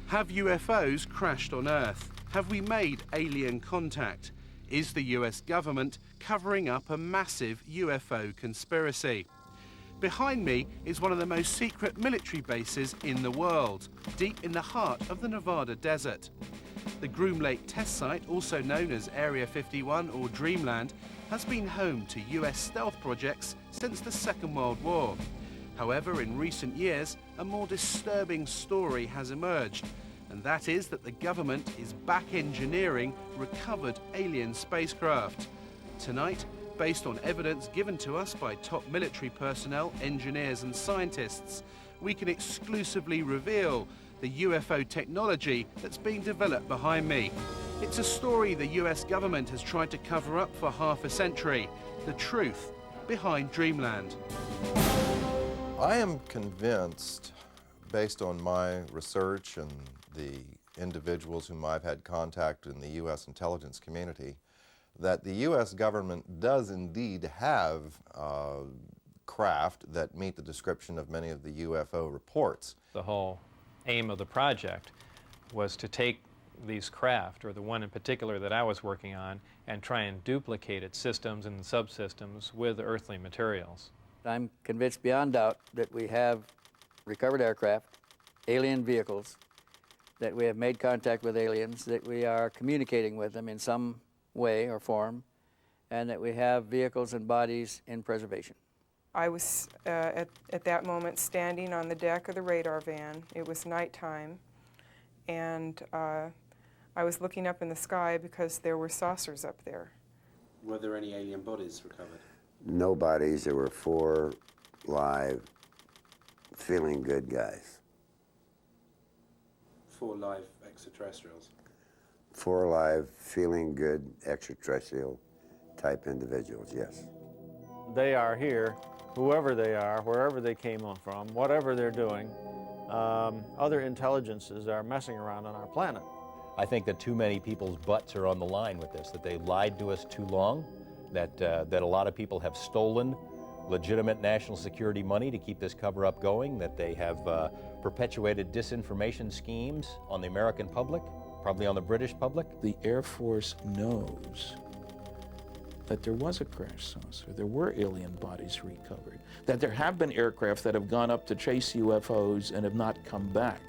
Have UFOs crashed on Earth? Have we made alien contact? Is the US government covering up a massive UFO conspiracy? Behind me is one of the most secret military bases in the world, deep in the heart of the Nevada desert. The Groom Lake test site, also known as Area 51 or Dreamland, has been home to US stealth projects since the Second World War. However, in recent years, a more disturbing story has emerged, and that is that the government is back engineering recovered alien spacecraft. Tonight, based on evidence given to us by top military personnel, engineers and scientists, we can exclusively reveal the UFO technology that's being developed behind me. It's a story the US government has tried to cover up for half a century. The truth behind Dreamland. I am convinced, based on my research and the individuals whom I've had contact in the US intelligence community, that the US government does indeed have craft that meet the description of many of the UFO reports. The whole aim of the project was to take these craft, or the one in particular that I was working on, and try and duplicate its systems and subsystems with earthly materials. I'm convinced beyond doubt that we have recovered aircraft, alien vehicles, that we have made contact with aliens, that we are communicating with them in some way or form, and that we have vehicles and bodies in preservation. I was at that moment standing on the deck of the radar van. It was nighttime, and I was looking up in the sky because there were saucers up there. Were there any alien bodies recovered? No bodies. There were 4 live, feeling good guys. 4 live extraterrestrials? 4 live, feeling good extraterrestrial type individuals, yes. They are here, whoever they are, wherever they came from, whatever they're doing. Other intelligences are messing around on our planet. I think that too many people's butts are on the line with this, that they lied to us too long, that a lot of people have stolen legitimate national security money to keep this cover-up going, that they have perpetuated disinformation schemes on the American public, probably on the British public. The Air Force knows that there was a crash saucer, there were alien bodies recovered, that there have been aircraft that have gone up to chase UFOs and have not come back.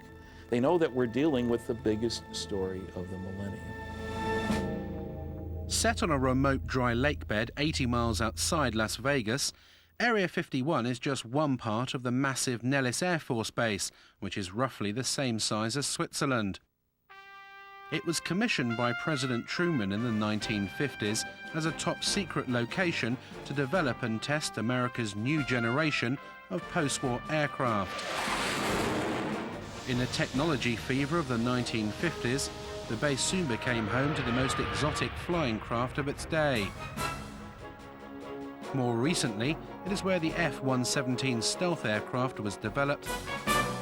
They know that we're dealing with the biggest story of the millennium. Set on a remote dry lake bed 80 miles outside Las Vegas, Area 51 is just one part of the massive Nellis Air Force Base, which is roughly the same size as Switzerland. It was commissioned by President Truman in the 1950s as a top-secret location to develop and test America's new generation of post-war aircraft. In the technology fever of the 1950s, the base soon became home to the most exotic flying craft of its day. More recently, it is where the F-117 stealth aircraft was developed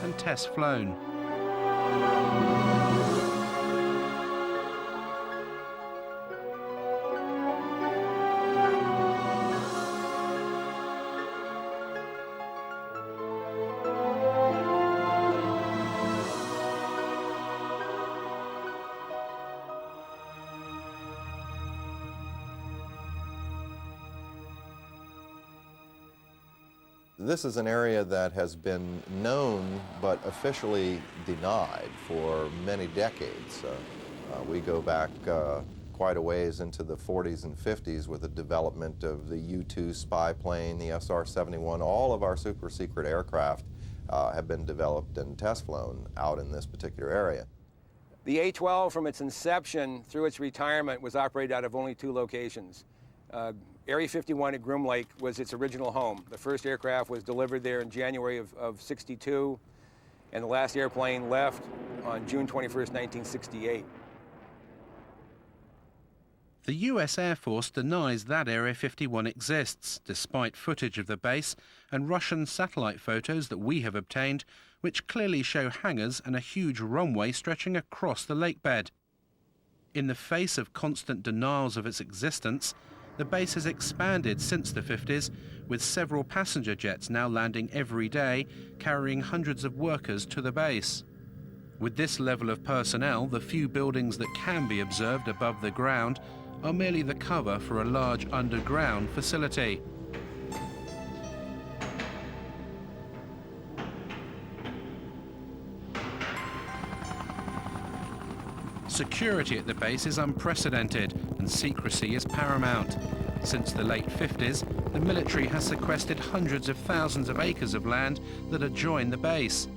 and test flown. This is an area that has been known but officially denied for many decades. We go back quite a ways into the 40s and 50s with the development of the U-2 spy plane, the SR-71. All of our super secret aircraft have been developed and test flown out in this particular area. The A-12 from its inception through its retirement was operated out of only 2 locations. Area 51 at Groom Lake was its original home. The first aircraft was delivered there in January of '62, and the last airplane left on June 21st, 1968. The US Air Force denies that Area 51 exists, despite footage of the base and Russian satellite photos that we have obtained, which clearly show hangars and a huge runway stretching across the lake bed. In the face of constant denials of its existence, the base has expanded since the 50s, with several passenger jets now landing every day, carrying hundreds of workers to the base. With this level of personnel, the few buildings that can be observed above the ground are merely the cover for a large underground facility. Security at the base is unprecedented and secrecy is paramount. Since the late 50s, the military has sequestered hundreds of thousands of acres of land that adjoin the base.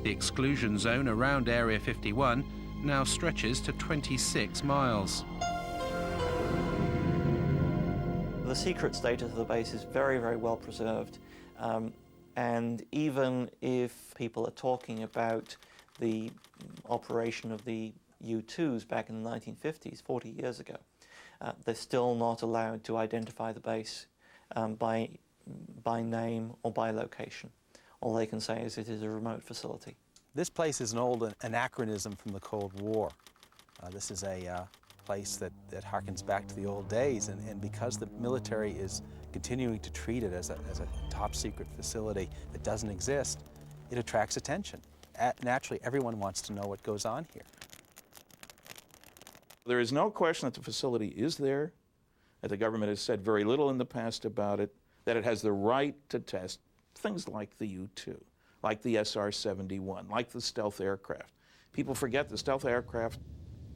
The exclusion zone around Area 51 now stretches to 26 miles. The secret status of the base is very, very well preserved. And even if people are talking about the operation of the U-2s back in the 1950s, 40 years ago, they're still not allowed to identify the base by name or by location. All they can say is it is a remote facility. This place is an old anachronism from the Cold War. This is a place that harkens back to the old days, and because the military is continuing to treat it as a top secret facility that doesn't exist, it attracts attention. Naturally, everyone wants to know what goes on here. There is no question that the facility is there, that the government has said very little in the past about it, that it has the right to test things like the U-2, like the SR-71, like the stealth aircraft. People forget the stealth aircraft,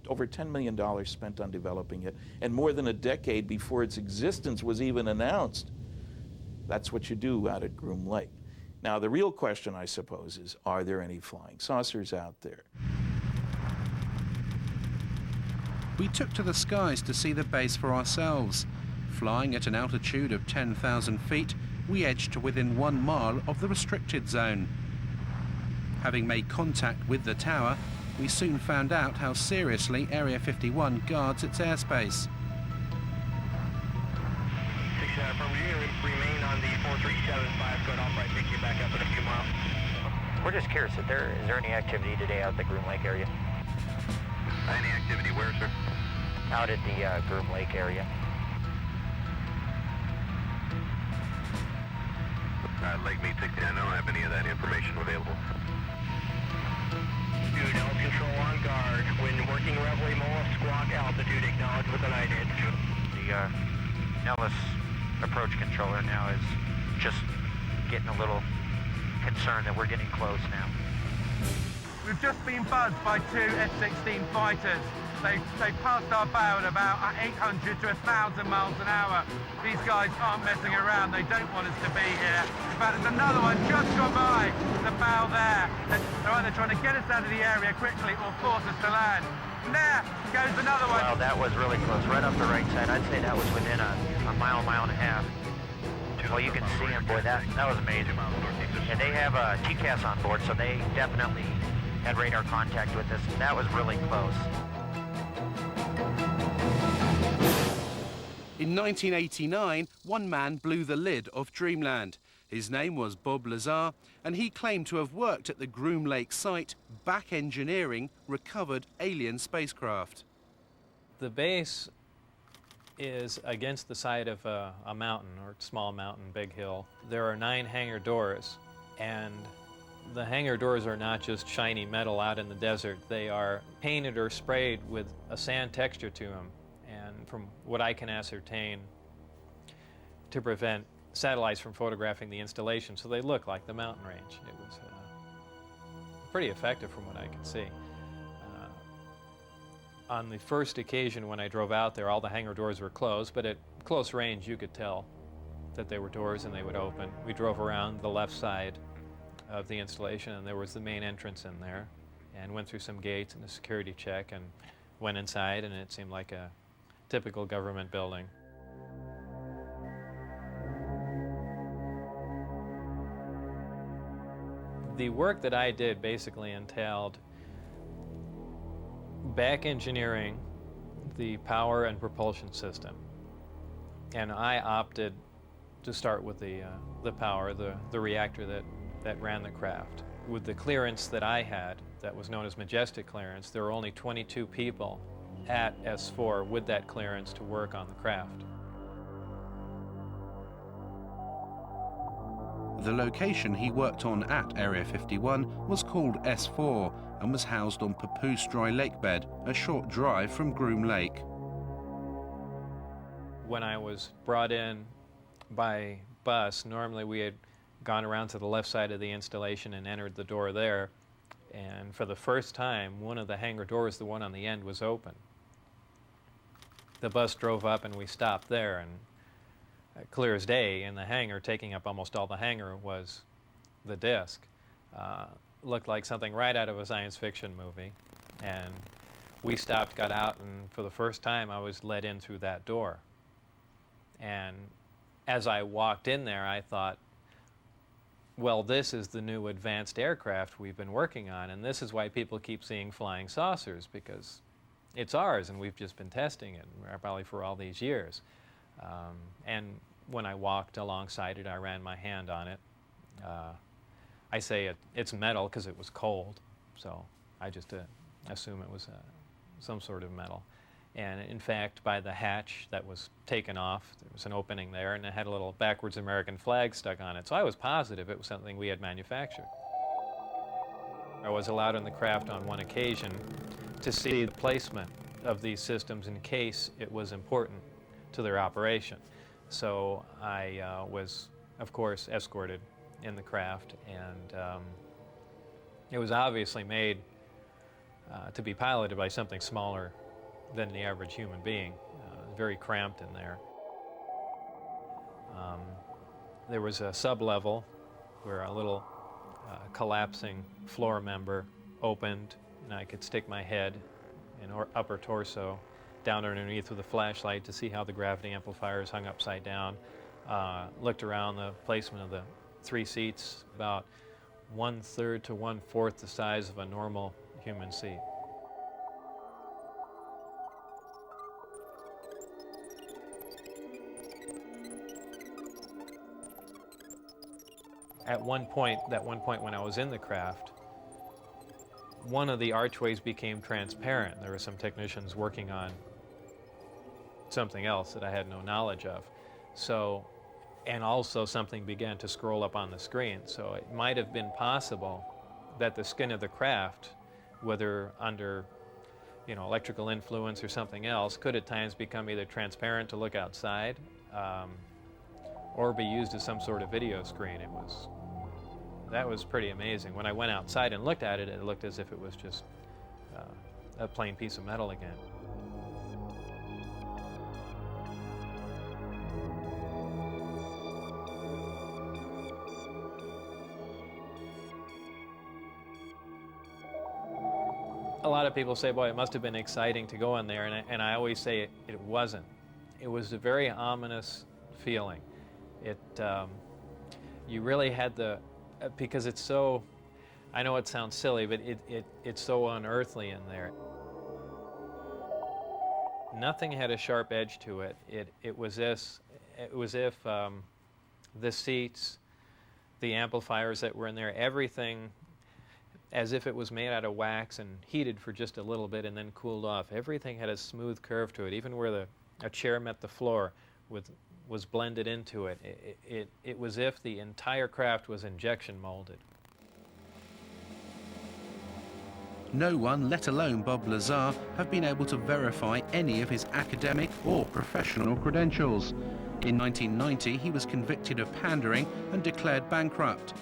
over $10 million spent on developing it, and more than a decade before its existence was even announced. That's what you do out at Groom Lake. Now, the real question, I suppose, is, are there any flying saucers out there? We took to the skies to see the base for ourselves. Flying at an altitude of 10,000 feet, we edged to within 1 mile of the restricted zone. Having made contact with the tower, we soon found out how seriously Area 51 guards its airspace. Remain on the 4375, good off right, pick you back up in a few miles. We're just curious, is there any activity today out at the Groom Lake area? Any activity where, sir? Out at the Groom Lake area. Lake Mead 69, I don't have any of that information available. Dude, L control on guard. When working Reveille Mola squawk altitude, acknowledge with an IDID. The Nellis approach controller now is just getting a little concerned that we're getting close now. We've just been buzzed by 2 F-16 fighters. They passed our bow at about 800 to 1,000 miles an hour. These guys aren't messing around. They don't want us to be here. In fact, there's another one just gone by the bow there. They're either trying to get us out of the area quickly or force us to land. And there goes another one. Well, that was really close, right off the right side. I'd say that was within a mile and a half. Well, you can see him, boy, that was amazing. And they have TCAS on board, so they definitely had radar contact with us. That was really close. In 1989, one man blew the lid off Dreamland. His name was Bob Lazar, and he claimed to have worked at the Groom Lake site, back engineering recovered alien spacecraft. The base is against the side of a mountain, or small mountain, big hill. There are 9 hangar doors, and the hangar doors are not just shiny metal out in the desert. They are painted or sprayed with a sand texture to them, and from what I can ascertain, to prevent satellites from photographing the installation, so they look like the mountain range. It was pretty effective from what I could see. On the first occasion when I drove out there, all the hangar doors were closed, but at close range you could tell that they were doors and they would open. We drove around the left side of the installation, and there was the main entrance in there, and went through some gates and a security check and went inside, and it seemed like a typical government building. The work that I did basically entailed back engineering the power and propulsion system, and I opted to start with the power, the reactor that ran the craft. With the clearance that I had, that was known as Majestic clearance, there were only 22 people at S4 with that clearance to work on the craft. The location he worked on at Area 51 was called S4 and was housed on Papoose Dry Lake Bed, a short drive from Groom Lake. When I was brought in by bus, normally we had gone around to the left side of the installation and entered the door there. And for the first time, one of the hangar doors, the one on the end, was open. The bus drove up and we stopped there, and clear as day in the hangar, taking up almost all the hangar, was the disc. Looked like something right out of a science fiction movie. And we stopped, got out, and for the first time I was let in through that door. And as I walked in there, I thought, well, this is the new advanced aircraft we've been working on, and this is why people keep seeing flying saucers, because it's ours and we've just been testing it probably for all these years. And when I walked alongside it, I ran my hand on it. I say it's metal because it was cold, so I just assume it was some sort of metal. And in fact, by the hatch that was taken off, there was an opening there, and it had a little backwards American flag stuck on it. So I was positive it was something we had manufactured. I was allowed in the craft on one occasion to see the placement of these systems in case it was important to their operation. So I was, of course, escorted in the craft, and it was obviously made to be piloted by something smaller than the average human being. Very cramped in there. There was a sub-level where a little collapsing floor member opened, and I could stick my head and upper torso down underneath with a flashlight to see how the gravity amplifiers hung upside down. Looked around the placement of the 3 seats, about 1/3 to 1/4 the size of a normal human seat. At one point when I was in the craft, one of the archways became transparent. There were some technicians working on something else that I had no knowledge of. So, and also something began to scroll up on the screen. So it might have been possible that the skin of the craft, whether under, electrical influence or something else, could at times become either transparent to look outside, or be used as some sort of video screen. That was pretty amazing. When I went outside and looked at it, it looked as if it was just a plain piece of metal again. A lot of people say, boy, it must have been exciting to go in there, and I always say it wasn't. It was a very ominous feeling. You really had because it's so, I know it sounds silly, but it's so unearthly in there. Nothing had a sharp edge to it. It was if the seats, the amplifiers that were in there, everything, as if it was made out of wax and heated for just a little bit and then cooled off. Everything had a smooth curve to it, even where a chair met the floor was blended into it. It was if the entire craft was injection molded. No one, let alone Bob Lazar, have been able to verify any of his academic or professional credentials. In 1990, he was convicted of pandering and declared bankrupt.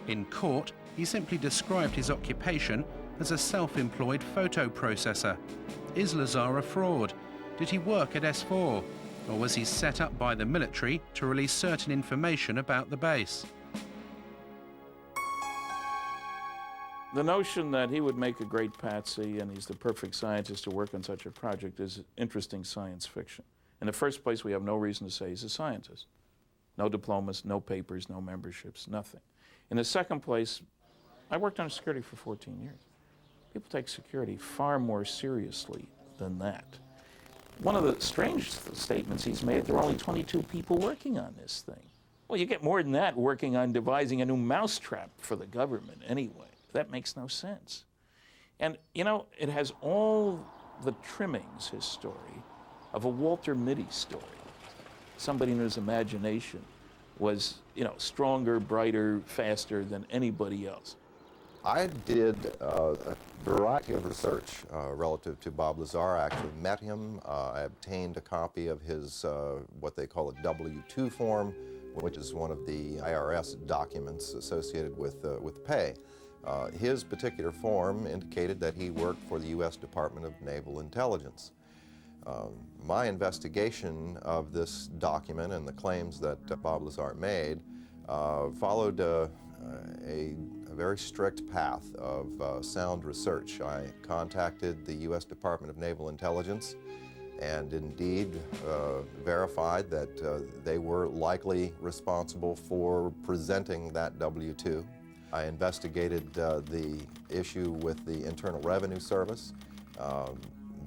In court, he simply described his occupation as a self-employed photo processor. Is Lazar a fraud? Did he work at S4? Or was he set up by the military to release certain information about the base? The notion that he would make a great patsy and he's the perfect scientist to work on such a project is interesting science fiction. In the first place, we have no reason to say he's a scientist. No diplomas, no papers, no memberships, nothing. In the second place, I worked on security for 14 years. People take security far more seriously than that. One of the strange statements he's made, there are only 22 people working on this thing. Well, you get more than that working on devising a new mousetrap for the government anyway. That makes no sense. And, it has all the trimmings, his story, of a Walter Mitty story. Somebody in his imagination was, you know, stronger, brighter, faster than anybody else. I did a variety of research relative to Bob Lazar. I actually met him. I obtained a copy of his, what they call a W-2 form, which is one of the IRS documents associated with pay. His particular form indicated that he worked for the U.S. Department of Naval Intelligence. My investigation of this document and the claims that Bob Lazar made followed a very strict path of sound research. I contacted the U.S. Department of Naval Intelligence and indeed verified that they were likely responsible for presenting that W-2. I investigated the issue with the Internal Revenue Service.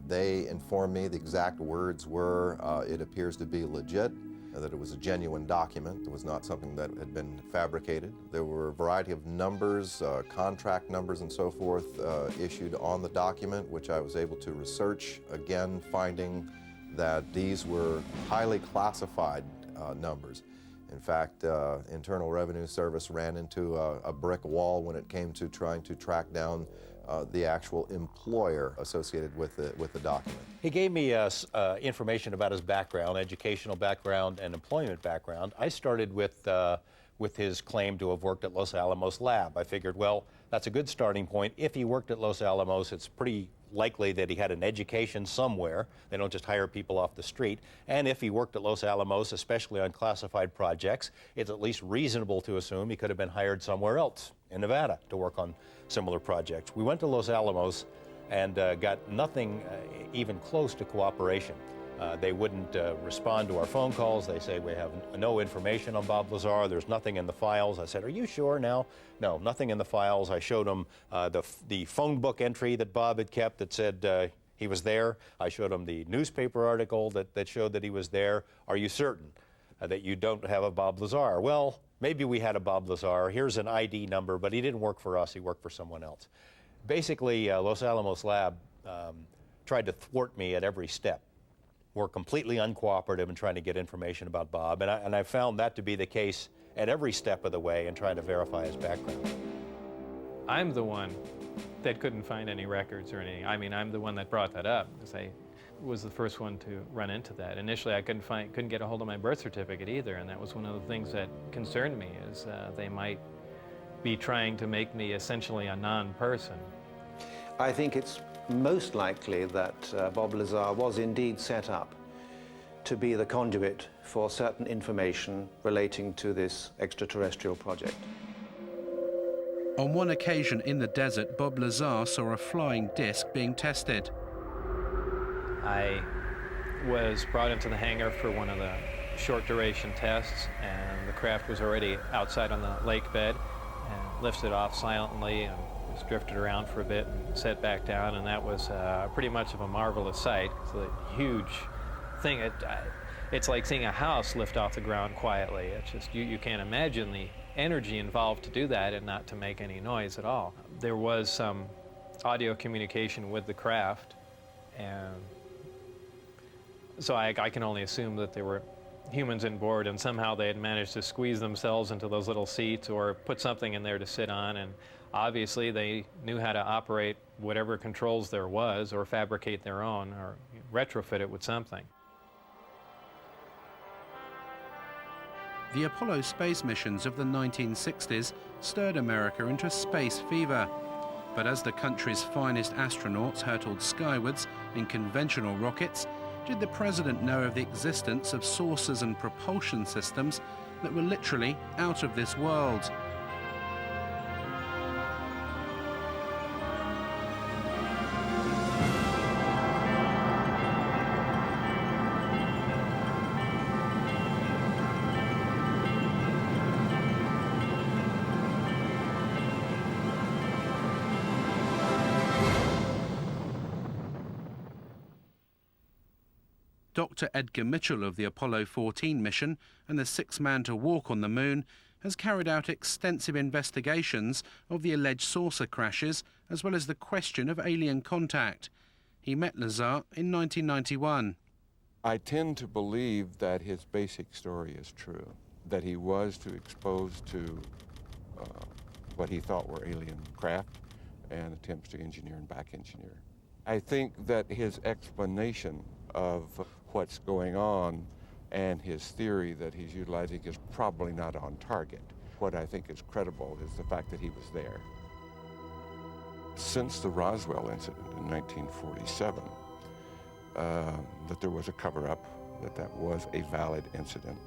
They informed me the exact words were, it appears to be legit, that it was a genuine document. It was not something that had been fabricated. There were a variety of numbers, contract numbers and so forth, issued on the document, which I was able to research, again finding that these were highly classified numbers. In fact, Internal Revenue Service ran into a brick wall when it came to trying to track down the actual employer associated with the document. He gave me information about his background, educational background and employment background. I started with his claim to have worked at Los Alamos Lab. I figured, well, that's a good starting point. If he worked at Los Alamos, it's pretty likely that he had an education somewhere. They don't just hire people off the street. And if he worked at Los Alamos, especially on classified projects, it's at least reasonable to assume he could have been hired somewhere else in Nevada to work on similar projects. We went to Los Alamos and got nothing even close to cooperation. They wouldn't respond to our phone calls. They say, we have no information on Bob Lazar. There's nothing in the files. I said, are you sure now? No, nothing in the files. I showed them the phone book entry that Bob had kept that said he was there. I showed him the newspaper article that showed that he was there. Are you certain that you don't have a Bob Lazar? Well, maybe we had a Bob Lazar. Here's an ID number, but he didn't work for us. He worked for someone else. Basically, Los Alamos Lab tried to thwart me at every step. Were completely uncooperative in trying to get information about Bob, and I found that to be the case at every step of the way in trying to verify his background. I'm the one that couldn't find any records or anything. I mean, I'm the one that brought that up, because I was the first one to run into that. Initially, I couldn't get a hold of my birth certificate either, and that was one of the things that concerned me, is they might be trying to make me essentially a non-person. I think it's most likely that Bob Lazar was indeed set up to be the conduit for certain information relating to this extraterrestrial project. On one occasion in the desert, Bob Lazar saw a flying disc being tested. I was brought into the hangar for one of the short duration tests, and the craft was already outside on the lake bed and lifted off silently and was drifted around for a bit and set back down, and that was pretty much of a marvelous sight. It's a huge thing. It's like seeing a house lift off the ground quietly. It's just, you can't imagine the energy involved to do that and not to make any noise at all. There was some audio communication with the craft, and so I can only assume that there were humans on board, and somehow they had managed to squeeze themselves into those little seats or put something in there to sit on, and obviously they knew how to operate whatever controls there was, or fabricate their own, or retrofit it with something. The Apollo space missions of the 1960s stirred America into space fever. But as the country's finest astronauts hurtled skywards in conventional rockets, did the president know of the existence of sources and propulsion systems that were literally out of this world? Dr. Edgar Mitchell of the Apollo 14 mission and the sixth man to walk on the moon has carried out extensive investigations of the alleged saucer crashes, as well as the question of alien contact. He met Lazar in 1991. I tend to believe that his basic story is true, that he was to expose to what he thought were alien craft and attempts to engineer and back engineer. I think that his explanation of what's going on and his theory that he's utilizing is probably not on target. What I think is credible is the fact that he was there. Since the Roswell incident in 1947, that there was a cover-up, that was a valid incident,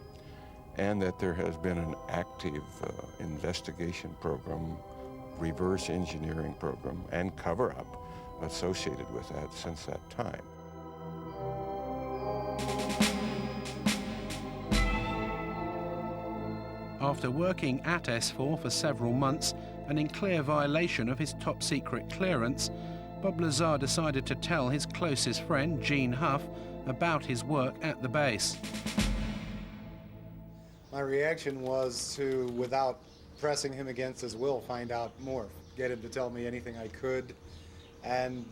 and that there has been an active investigation program, reverse engineering program, and cover-up associated with that since that time. After working at S4 for several months and in clear violation of his top-secret clearance, Bob Lazar decided to tell his closest friend, Gene Huff, about his work at the base. My reaction was to, without pressing him against his will, find out more, get him to tell me anything I could. And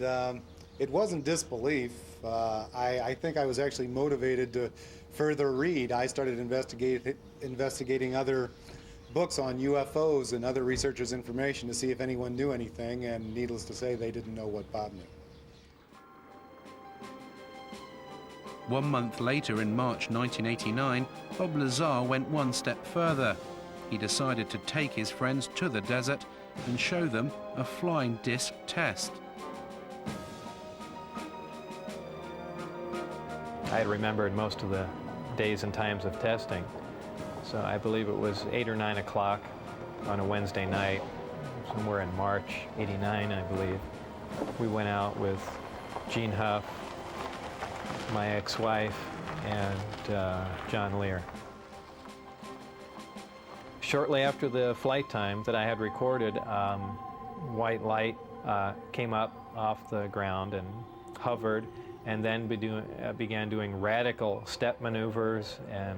it wasn't disbelief. I think I was actually motivated to further read. I started investigating other books on UFOs and other researchers' information to see if anyone knew anything, and needless to say, they didn't know what Bob knew. 1 month later, in March 1989, Bob Lazar went one step further. He decided to take his friends to the desert and show them a flying disc test. I had remembered most of the days and times of testing. So I believe it was 8 or 9 o'clock on a Wednesday night, somewhere in March '89, I believe. We went out with Gene Huff, my ex-wife, and John Lear. Shortly after the flight time that I had recorded, white light came up off the ground and hovered, and then began doing radical step maneuvers and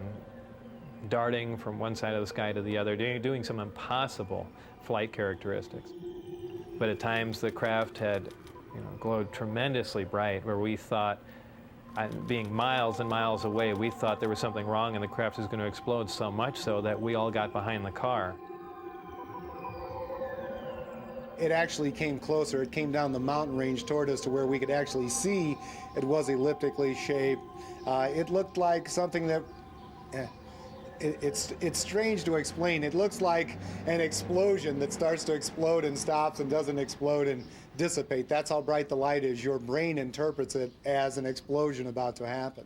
darting from one side of the sky to the other, doing some impossible flight characteristics. But at times the craft had glowed tremendously bright, where we thought, being miles and miles away, we thought there was something wrong and the craft was going to explode, so much so that we all got behind the car. It actually came closer. It came down the mountain range toward us to where we could actually see it was elliptically shaped. It looked like something that, it's strange to explain. It looks like an explosion that starts to explode and stops and doesn't explode and dissipate. That's how bright the light is. Your brain interprets it as an explosion about to happen.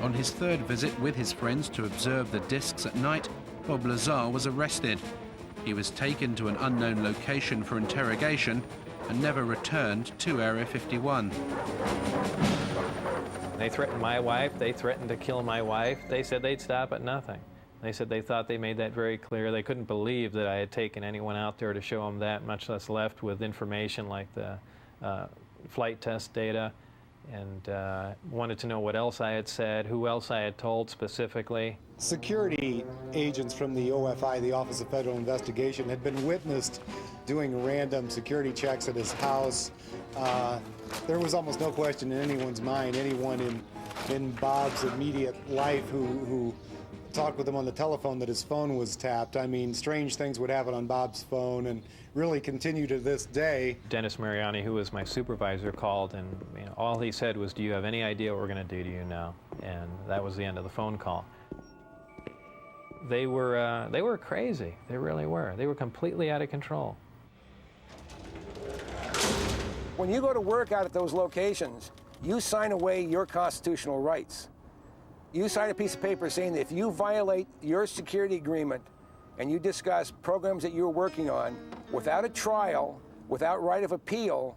On his third visit with his friends to observe the discs at night, Bob Lazar was arrested. He was taken to an unknown location for interrogation and never returned to Area 51. They threatened my wife, they threatened to kill my wife. They said they'd stop at nothing. They said they thought they made that very clear. They couldn't believe that I had taken anyone out there to show them that, much less left with information like the flight test data, and wanted to know what else I had said, who else I had told specifically. Security agents from the OFI, the Office of Federal Investigation, had been witnessed doing random security checks at his house. There was almost no question in anyone's mind, anyone in Bob's immediate life who talked with him on the telephone, that his phone was tapped. I mean, strange things would happen on Bob's phone and really continue to this day. Dennis Mariani, who was my supervisor, called, and all he said was, "Do you have any idea what we're going to do to you now?" And that was the end of the phone call. They were crazy. They really were. They were completely out of control. When you go to work out at those locations, you sign away your constitutional rights. You sign a piece of paper saying that if you violate your security agreement and you discuss programs that you're working on without a trial, without right of appeal,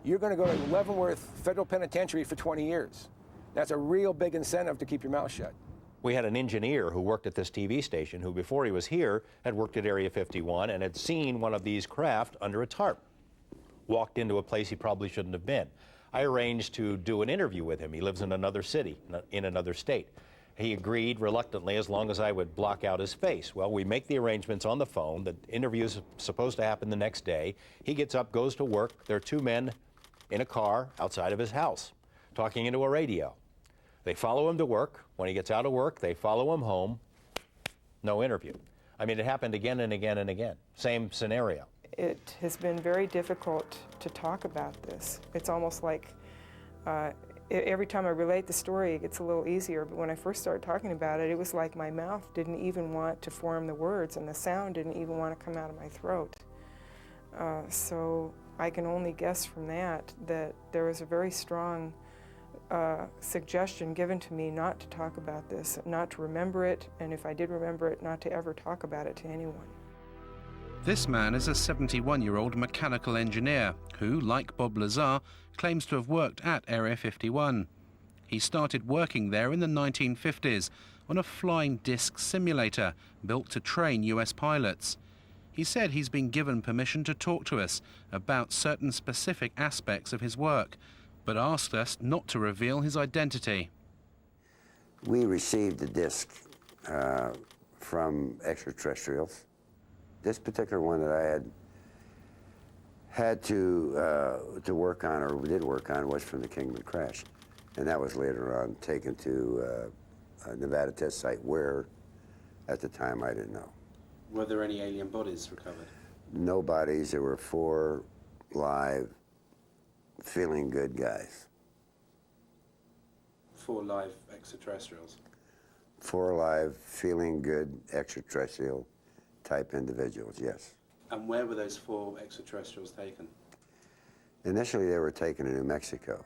you're going to go to Leavenworth Federal Penitentiary for 20 years. That's a real big incentive to keep your mouth shut. We had an engineer who worked at this TV station who, before he was here, had worked at Area 51 and had seen one of these craft under a tarp. Walked into a place he probably shouldn't have been. I arranged to do an interview with him. He lives in another city, in another state. He agreed reluctantly as long as I would block out his face. Well, we make the arrangements on the phone. The interview's supposed to happen the next day. He gets up, goes to work. There are two men in a car outside of his house talking into a radio. They follow him to work. When he gets out of work, they follow him home. No interview. I mean, it happened again and again and again. Same scenario. It has been very difficult to talk about this. It's almost like every time I relate the story, it gets a little easier. But when I first started talking about it, it was like my mouth didn't even want to form the words, and the sound didn't even want to come out of my throat. So I can only guess from that there was a very strong suggestion given to me not to talk about this, not to remember it, and if I did remember it, not to ever talk about it to anyone. This man is a 71-year-old mechanical engineer who, like Bob Lazar, claims to have worked at Area 51. He started working there in the 1950s on a flying disc simulator built to train US pilots. He said he's been given permission to talk to us about certain specific aspects of his work, but asked us not to reveal his identity. We received a disc from extraterrestrials. This particular one that I had to work on, or did work on, was from the Kingman crash. And that was later on taken to a Nevada test site where, at the time, I didn't know. Were there any alien bodies recovered? No bodies. There were 4 live, feeling good guys. 4 live extraterrestrials? 4 live, feeling good extraterrestrial type individuals, yes. And where were those 4 extraterrestrials taken? Initially, they were taken to New Mexico.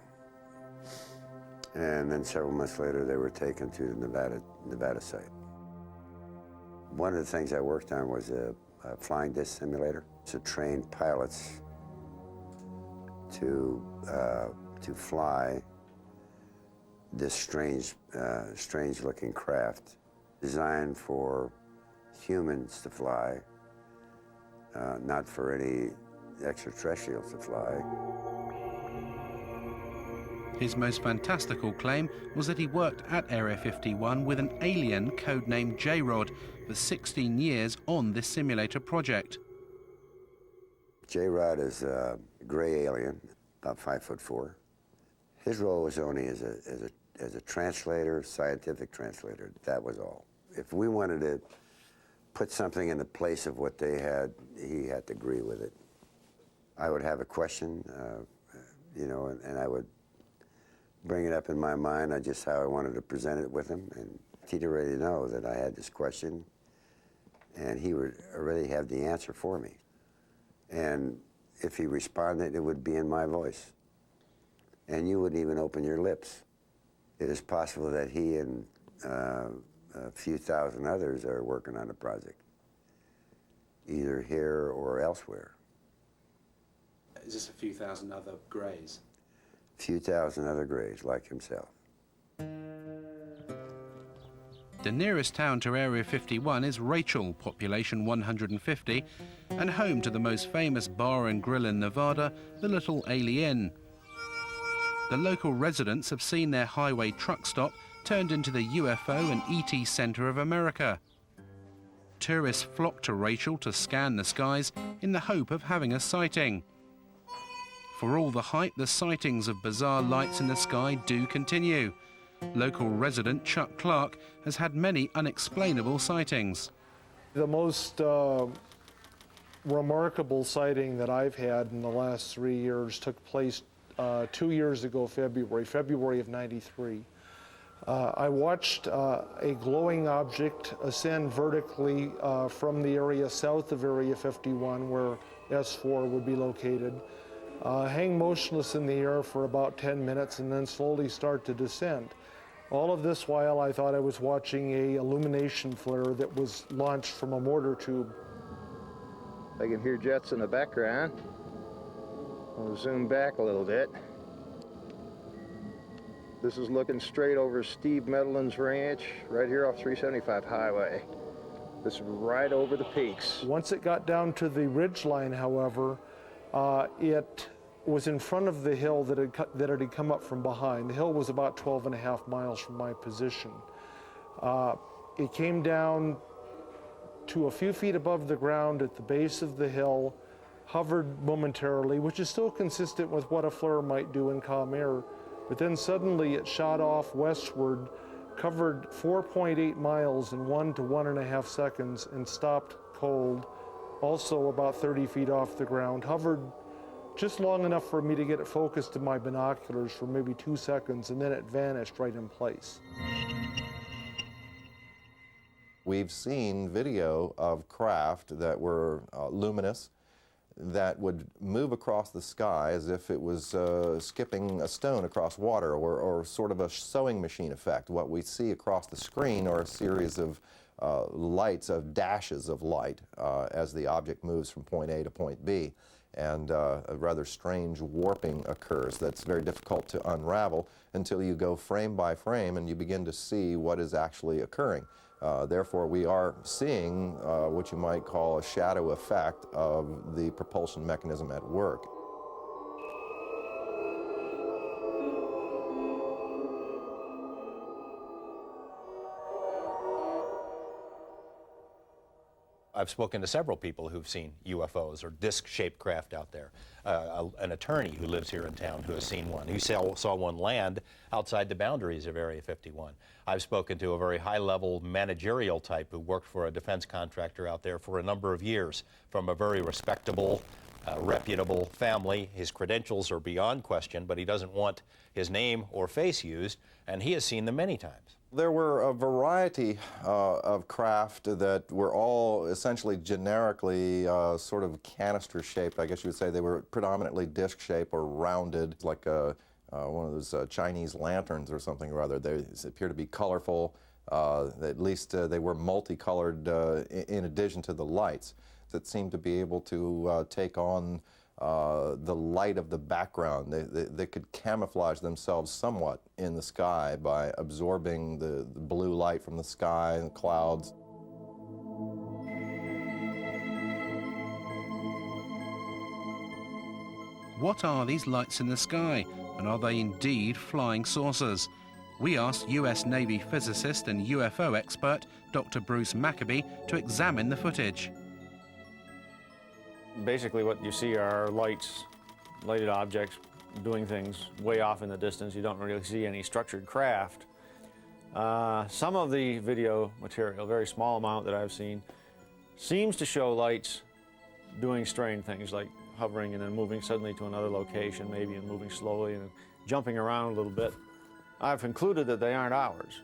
And then several months later, they were taken to the Nevada site. One of the things I worked on was a flying disc simulator to train pilots to fly this strange-looking craft designed for humans to fly, not for any extraterrestrials to fly. His most fantastical claim was that he worked at Area 51 with an alien codenamed J-Rod for 16 years on this simulator project. J-Rod is a gray alien, about 5'4". His role was only as a translator, scientific translator. That was all. If we wanted to put something in the place of what they had, he had to agree with it. I would have a question, you know, and I would bring it up in my mind, just how I wanted to present it with him, and he'd already know that I had this question, and he would already have the answer for me. And if he responded, it would be in my voice, and you wouldn't even open your lips. It is possible that he and a few thousand others are working on the project, either here or elsewhere. Is this a few thousand other greys? Few thousand other greys like himself. The nearest town to Area 51 is Rachel, population 150, and home to the most famous bar and grill in Nevada, the Little Alien. The local residents have seen their highway truck stop turned into the UFO and ET Center of America. Tourists flock to Rachel to scan the skies in the hope of having a sighting. For all the hype, the sightings of bizarre lights in the sky do continue. Local resident Chuck Clark has had many unexplainable sightings. The most remarkable sighting that I've had in the last 3 years took place 2 years ago, February of '93. I watched a glowing object ascend vertically from the area south of Area 51, where S4 would be located, hang motionless in the air for about 10 minutes and then slowly start to descend. All of this while I thought I was watching a illumination flare that was launched from a mortar tube. I can hear jets in the background. I'll zoom back a little bit. This is looking straight over Steve Medelin's ranch, right here off 375 highway. This is right over the peaks. Once it got down to the ridge line, however, it was in front of the hill that it had come up from behind. The hill was about 12.5 miles from my position. It came down to a few feet above the ground at the base of the hill, hovered momentarily, which is still consistent with what a flare might do in calm air, but then suddenly it shot off westward, covered 4.8 miles in 1 to 1.5 seconds, and stopped cold, also about 30 feet off the ground, hovered just long enough for me to get it focused in my binoculars for maybe 2 seconds, and then it vanished right in place. We've seen video of craft that were luminous, that would move across the sky as if it was skipping a stone across water, or sort of a sewing machine effect. What we see across the screen are a series of lights, of dashes of light, as the object moves from point A to point B. And a rather strange warping occurs that's very difficult to unravel until you go frame by frame and you begin to see what is actually occurring. Therefore, we are seeing what you might call a shadow effect of the propulsion mechanism at work. I've spoken to several people who've seen UFOs or disc-shaped craft out there. An attorney who lives here in town who has seen one. He saw one land outside the boundaries of Area 51. I've spoken to a very high-level managerial type who worked for a defense contractor out there for a number of years, from a very respectable, reputable family. His credentials are beyond question, but he doesn't want his name or face used, and he has seen them many times. There were a variety of craft that were all essentially generically sort of canister-shaped, I guess you would say. They were predominantly disc-shaped or rounded, like one of those Chinese lanterns or something or other. They appear to be colorful. At least they were multicolored in addition to the lights that seemed to be able to take on the light of the background. They could camouflage themselves somewhat in the sky by absorbing the blue light from the sky and the clouds. What are these lights in the sky, and are they indeed flying saucers? We asked US Navy physicist and UFO expert Dr. Bruce Maccabee to examine the footage. Basically what you see are lighted objects doing things way off in the distance. You don't really see any structured craft. Some of the video material, a very small amount that I've seen, seems to show lights doing strange things like hovering and then moving suddenly to another location, maybe, and moving slowly and jumping around a little bit. I've concluded that they aren't ours.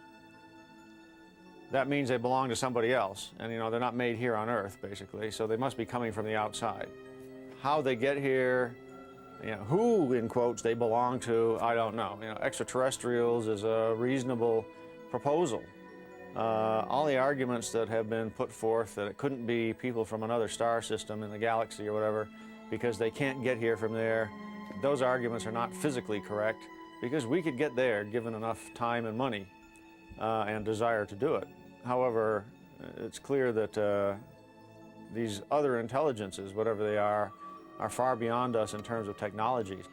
That means they belong to somebody else, and they're not made here on Earth, basically, so they must be coming from the outside. How they get here, who, in quotes, they belong to, I don't know. Extraterrestrials is a reasonable proposal. All the arguments that have been put forth that it couldn't be people from another star system in the galaxy or whatever because they can't get here from there, those arguments are not physically correct, because we could get there given enough time and money and desire to do it. However, it's clear that these other intelligences, whatever they are far beyond us in terms of technologies.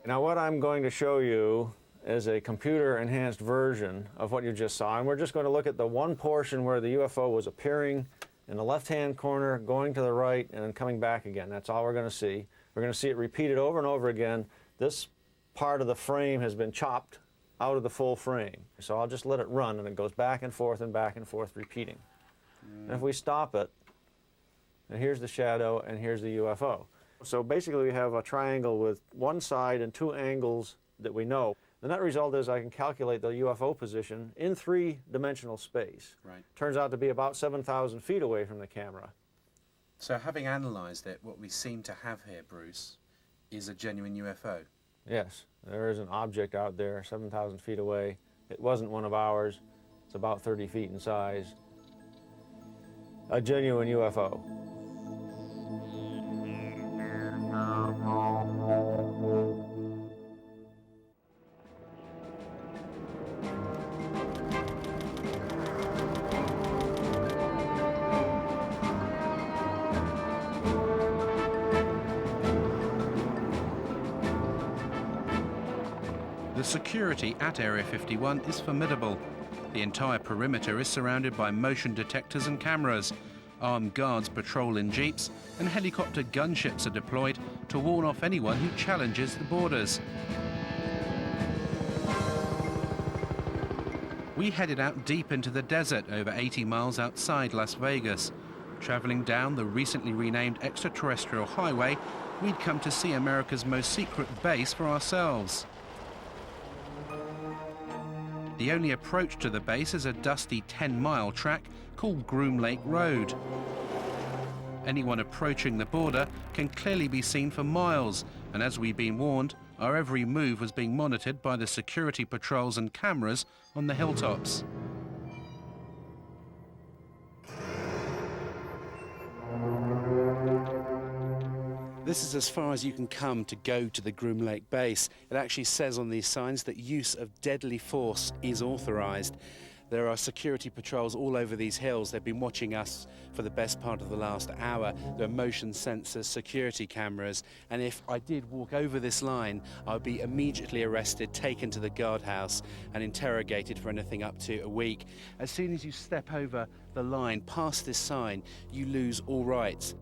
Now what I'm going to show you is a computer-enhanced version of what you just saw, and we're just going to look at the one portion where the UFO was appearing in the left-hand corner, going to the right, and then coming back again. That's all we're going to see. We're going to see it repeated over and over again. This part of the frame has been chopped out of the full frame. So I'll just let it run, and it goes back and forth, repeating. And if we stop it, and here's the shadow, and here's the UFO. So basically we have a triangle with one side and two angles that we know. The net result is I can calculate the UFO position in three-dimensional space. Right. Turns out to be about 7,000 feet away from the camera. So having analysed it, what we seem to have here, Bruce, is a genuine UFO. Yes, there is an object out there 7,000 feet away. It wasn't one of ours. It's about 30 feet in size. A genuine UFO. The security at Area 51 is formidable. The entire perimeter is surrounded by motion detectors and cameras. Armed guards patrol in jeeps and helicopter gunships are deployed to warn off anyone who challenges the borders. We headed out deep into the desert over 80 miles outside Las Vegas. Traveling down the recently renamed extraterrestrial highway, we'd come to see America's most secret base for ourselves. The only approach to the base is a dusty 10-mile track called Groom Lake Road. Anyone approaching the border can clearly be seen for miles, and as we've been warned, our every move was being monitored by the security patrols and cameras on the hilltops. This is as far as you can come to go to the Groom Lake base. It actually says on these signs that use of deadly force is authorized. There are security patrols all over these hills. They've been watching us for the best part of the last hour. There are motion sensors, security cameras, and if I did walk over this line, I would be immediately arrested, taken to the guardhouse and interrogated for anything up to a week. As soon as you step over the line past this sign, you lose all rights.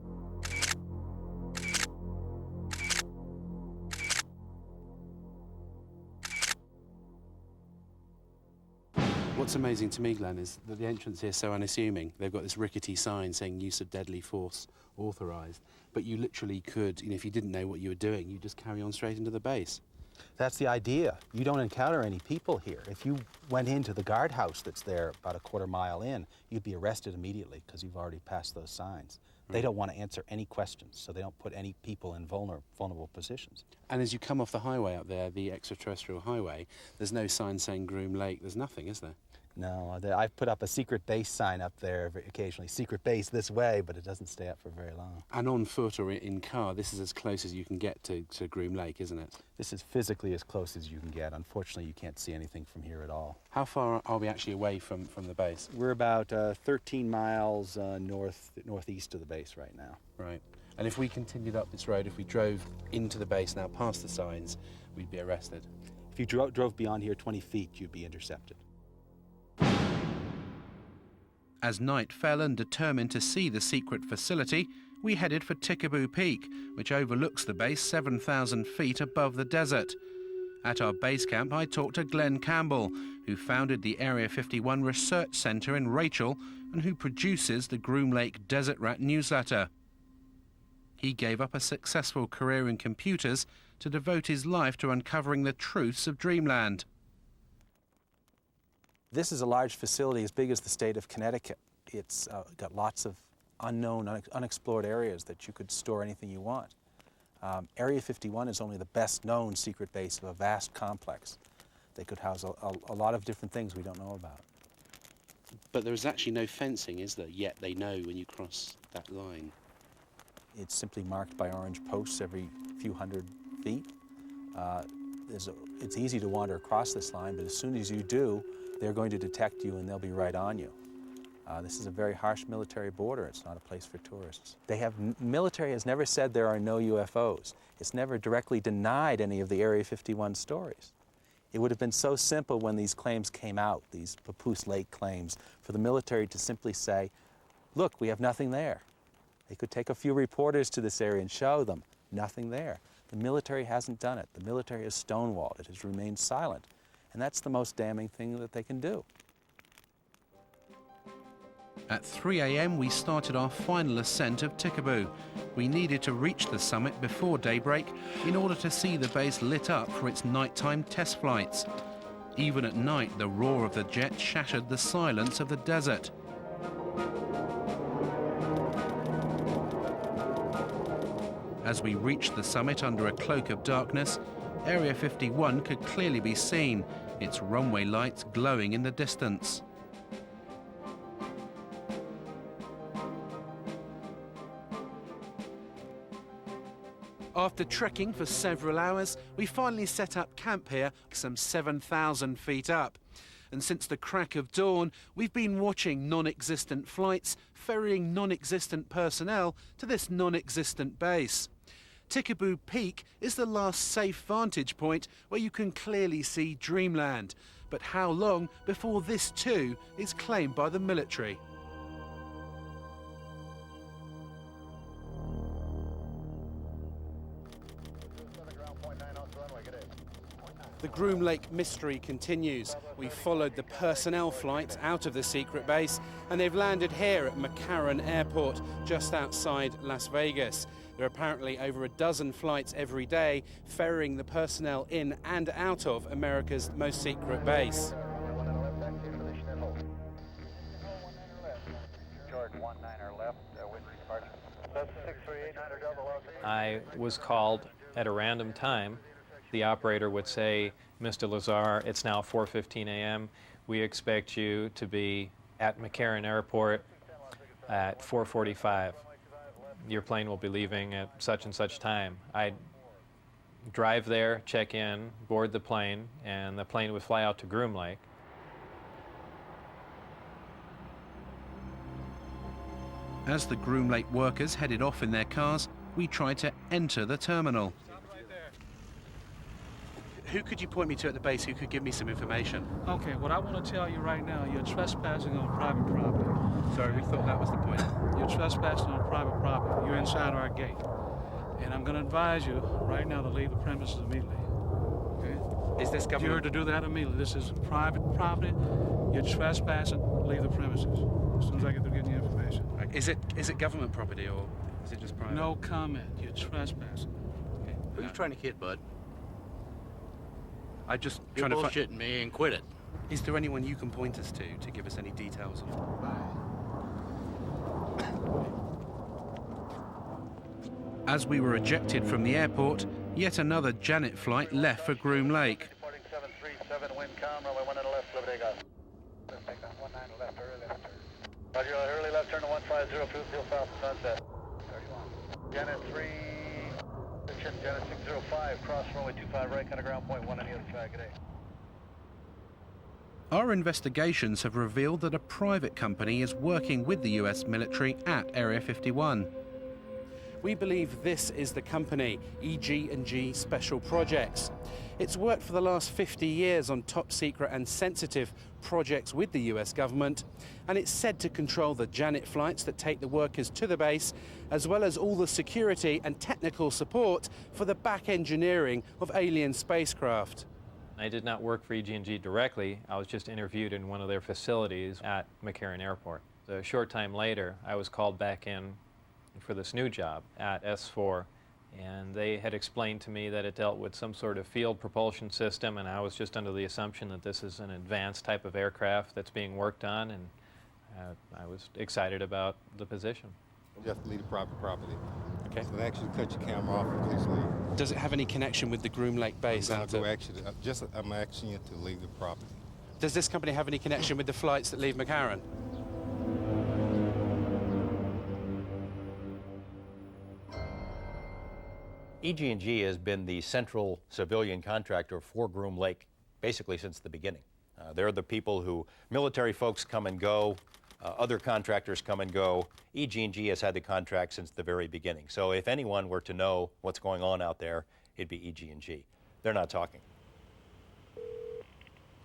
What's amazing to me, Glenn, is that the entrance here is so unassuming. They've got this rickety sign saying use of deadly force authorised, but you literally could, if you didn't know what you were doing, you just carry on straight into the base. That's the idea. You don't encounter any people here. If you went into the guardhouse that's there about a quarter mile in, you'd be arrested immediately because you've already passed those signs. They don't want to answer any questions, so they don't put any people in vulnerable positions. And as you come off the highway up there, the extraterrestrial highway, there's no sign saying Groom Lake. There's nothing, is there? No, I've put up a secret base sign up there occasionally. Secret base this way, but it doesn't stay up for very long. And on foot or in car, this is as close as you can get to Groom Lake, isn't it? This is physically as close as you can get. Unfortunately, you can't see anything from here at all. How far are we actually away from the base? We're about 13 miles northeast of the base right now. Right. And if we continued up this road, if we drove into the base now past the signs, we'd be arrested? If you drove beyond here 20 feet, you'd be intercepted. As night fell and determined to see the secret facility, we headed for Tikaboo Peak, which overlooks the base 7,000 feet above the desert. At our base camp, I talked to Glenn Campbell, who founded the Area 51 Research Centre in Rachel and who produces the Groom Lake Desert Rat newsletter. He gave up a successful career in computers to devote his life to uncovering the truths of Dreamland. This is a large facility as big as the state of Connecticut. It's got lots of unknown, unexplored areas that you could store anything you want. Area 51 is only the best known secret base of a vast complex. They could house a lot of different things we don't know about. But there is actually no fencing, is there? Yet they know when you cross that line. It's simply marked by orange posts every few hundred feet. It's easy to wander across this line, but as soon as you do, they're going to detect you and they'll be right on you. This is a very harsh military border. It's not a place for tourists. Military has never said there are no UFOs. It's never directly denied any of the Area 51 stories. It would have been so simple when these claims came out, these Papoose Lake claims, for the military to simply say, look, we have nothing there. They could take a few reporters to this area and show them, nothing there. The military hasn't done it. The military has stonewalled. It has remained silent. And that's the most damning thing that they can do. At 3 a.m. we started our final ascent of Tikaboo. We needed to reach the summit before daybreak in order to see the base lit up for its nighttime test flights. Even at night, the roar of the jet shattered the silence of the desert. As we reached the summit under a cloak of darkness, Area 51 could clearly be seen, its runway lights glowing in the distance. After trekking for several hours, we finally set up camp here, some 7,000 feet up. And since the crack of dawn, we've been watching non-existent flights, ferrying non-existent personnel to this non-existent base. Tikaboo Peak is the last safe vantage point where you can clearly see Dreamland. But how long before this too is claimed by the military? The Groom Lake mystery continues. We've followed the personnel flights out of the secret base, and they've landed here at McCarran Airport, just outside Las Vegas. There are apparently over a dozen flights every day, ferrying the personnel in and out of America's most secret base. I was called at a random time. The operator would say, "Mr. Lazar, it's now 4:15 a.m. We expect you to be at McCarran Airport at 4:45. Your plane will be leaving at such and such time." I'd drive there, check in, board the plane, and the plane would fly out to Groom Lake. As the Groom Lake workers headed off in their cars, we tried to enter the terminal. Who could you point me to at the base who could give me some information? Okay, what I want to tell you right now, you're trespassing on private property. Sorry, we thought that was the point. You're trespassing on private property. You're inside our gate. And I'm going to advise you right now to leave the premises immediately. Okay? Is this government? You're to do that immediately. This is private property. You're trespassing. Leave the premises as soon as I get through getting the information. Is it government property or is it just private? No comment. You're trespassing. Okay? Who are you trying to kid, bud? I just You're trying to bullshitting me and quit it. Is there anyone you can point us to give us any details As we were ejected from the airport, yet another Janet flight left for Groom Lake. Reporting 737, wind calm, runway 1 and a left, Liberty Golf. Let's take that 19 left, early left turn. Roger, early left turn to 150, fuel south to sunset. 31. Janet 3, Janet 605, cross runway 25 right, kind of ground point 1 on the other side, good day. Our investigations have revealed that a private company is working with the US military at Area 51. We believe this is the company, EG&G Special Projects. It's worked for the last 50 years on top secret and sensitive projects with the US government, and it's said to control the Janet flights that take the workers to the base, as well as all the security and technical support for the back engineering of alien spacecraft. I did not work for EG&G directly. I was just interviewed in one of their facilities at McCarran Airport. A short time later, I was called back in for this new job at S4, and they had explained to me that it dealt with some sort of field propulsion system, and I was just under the assumption that this is an advanced type of aircraft that's being worked on, and I was excited about the position. You have to leave the private property. Okay. So they actually cut your camera off and please leave. Does it have any connection with the Groom Lake base? I'm asking you to leave the property. Does this company have any connection with the flights that leave McCarran? EG&G has been the central civilian contractor for Groom Lake basically since the beginning. They're the people who military folks come and go, other contractors come and go. EG&G has had the contract since the very beginning. So if anyone were to know what's going on out there, it'd be EG&G. They're not talking.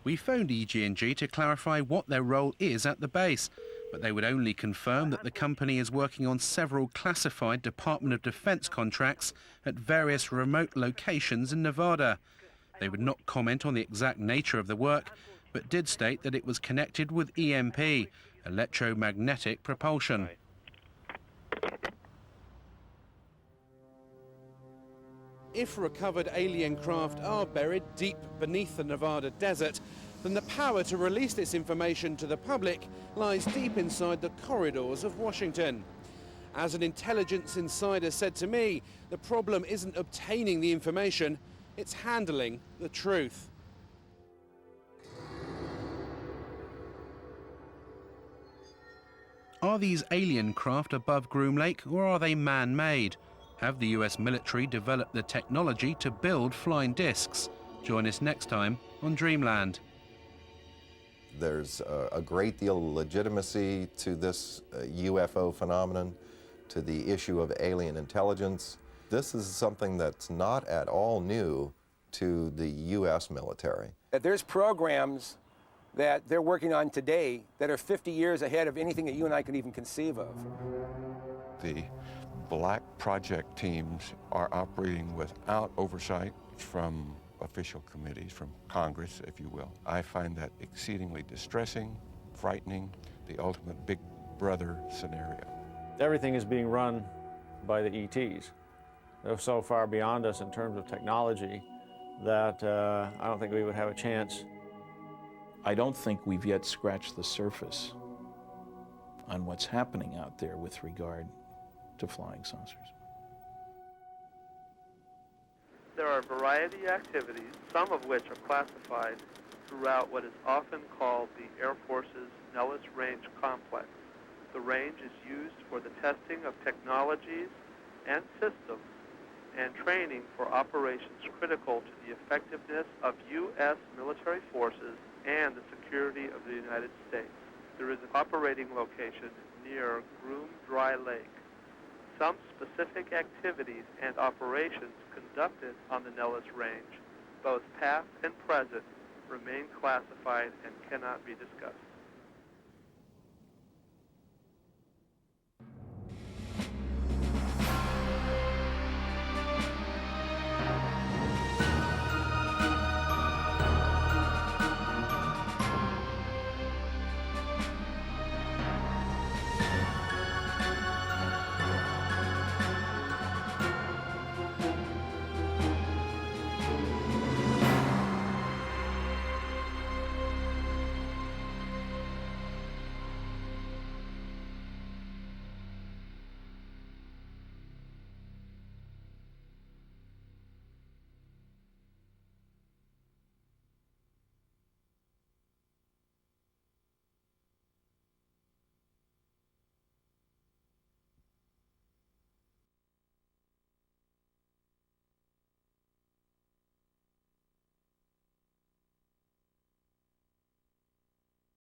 We phoned EG&G to clarify what their role is at the base, but they would only confirm that the company is working on several classified Department of Defense contracts at various remote locations in Nevada. They would not comment on the exact nature of the work, but did state that it was connected with EMP, electromagnetic propulsion. If recovered alien craft are buried deep beneath the Nevada desert, then the power to release this information to the public lies deep inside the corridors of Washington. As an intelligence insider said to me, the problem isn't obtaining the information, it's handling the truth. Are these alien craft above Groom Lake, or are they man-made? Have the US military developed the technology to build flying discs? Join us next time on Dreamland. There's a great deal of legitimacy to this UFO phenomenon, to the issue of alien intelligence. This is something that's not at all new to the US military. There's programs that they're working on today that are 50 years ahead of anything that you and I could even conceive of. The black project teams are operating without oversight from official committees, from Congress, if you will. I find that exceedingly distressing, frightening, the ultimate big brother scenario. Everything is being run by the ETs. They're so far beyond us in terms of technology that I don't think we would have a chance. I don't think we've yet scratched the surface on what's happening out there with regard to flying saucers. There are a variety of activities, some of which are classified throughout what is often called the Air Force's Nellis Range Complex. The range is used for the testing of technologies and systems and training for operations critical to the effectiveness of U.S. military forces and the security of the United States. There is an operating location near Groom Dry Lake. Some specific activities and operations conducted on the Nellis Range, both past and present, remain classified and cannot be discussed.